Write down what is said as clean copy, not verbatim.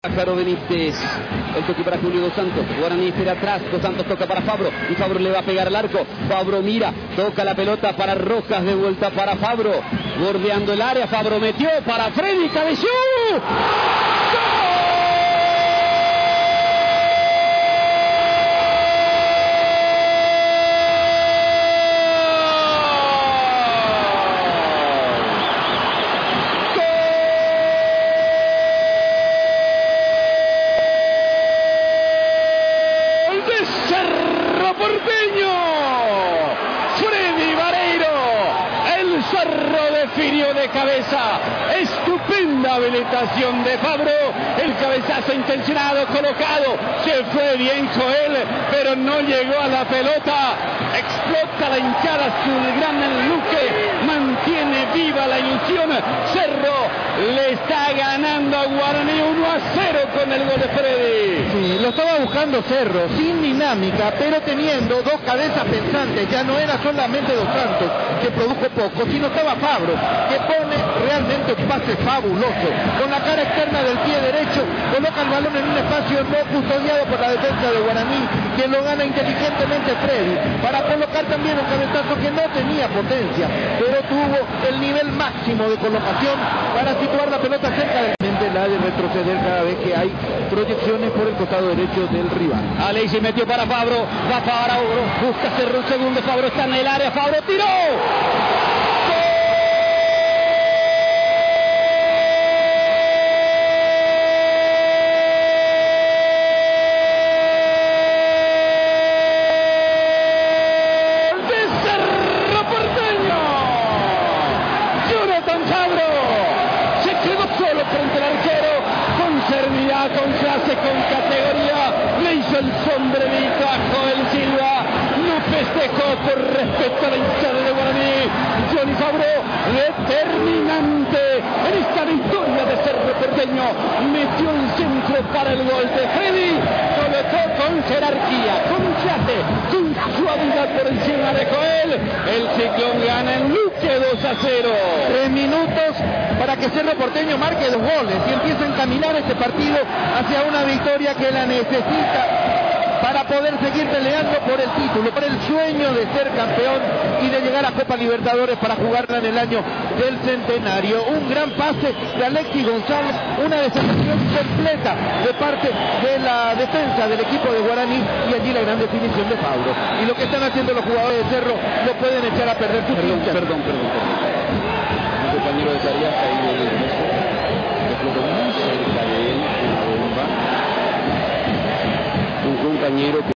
Pájaro Benítez, el toque para Julio Dos Santos. Guaraní espera atrás, Dos Santos toca para Fabro y Fabro le va a pegar al arco. Fabro mira, toca la pelota para Rojas, de vuelta para Fabro, bordeando el área. Fabro metió para Freddy, cabeció. Cerro Porteño, Freddy Vareiro, el Cerro definió de cabeza, estupenda habilitación de Fabro, el cabezazo intencionado, colocado, se fue bien Joel, pero no llegó a la pelota, explota la hinchada azulgrana en Luque, mantiene viva la ilusión, Cerro le está ganando a Guaraní 1-0 con el gol de Freddy. Sí, lo estaba buscando Cerro, sin dinámica, pero teniendo dos cabezas pensantes. Ya no era solamente Dos Santos, que produjo poco, sino estaba Fabro, que pone realmente un pase fabuloso. Con la cara externa del pie derecho, coloca el balón en un espacio no custodiado por la defensa de Guaraní, que lo gana inteligentemente Freddy, para colocar también un cabezazo que no tenía potencia, pero tuvo el nivel máximo de colocación para situar la pelota cerca de la de retroceder cada vez que hay proyecciones por el costado derecho del rival. Alexis metió para Fabro, va para Fabro, busca Cerro un segundo, Fabro está en el área, Fabro tiró. Con clase, con categoría, le hizo el sombrerito a Joel Silva, no festejó por respeto a la hinchada de Guaraní. Johnny Fabro, determinante en esta victoria de Cerro Porteño, metió el centro para el gol de Freddy, colocó con jerarquía, con clase, con suavidad por encima de Joel, el Ciclón gana en Luque 2-0. 3 minutos para que Cerro Porteño marque 2 goles y empiece a encaminar este partido hacia una victoria que la necesita para poder seguir peleando por el título, por el sueño de ser campeón y de llegar a Copa Libertadores para jugarla en el año del centenario. Un gran pase de Alexis González, una desafección completa de parte de la defensa del equipo de Guaraní y allí la gran definición de Fabro. Y lo que están haciendo los jugadores de Cerro lo pueden echar a perder sus hinchas. Perdón. Un compañero de Carías caído del piso, explotó muy cerca de él una bomba. Un compañero que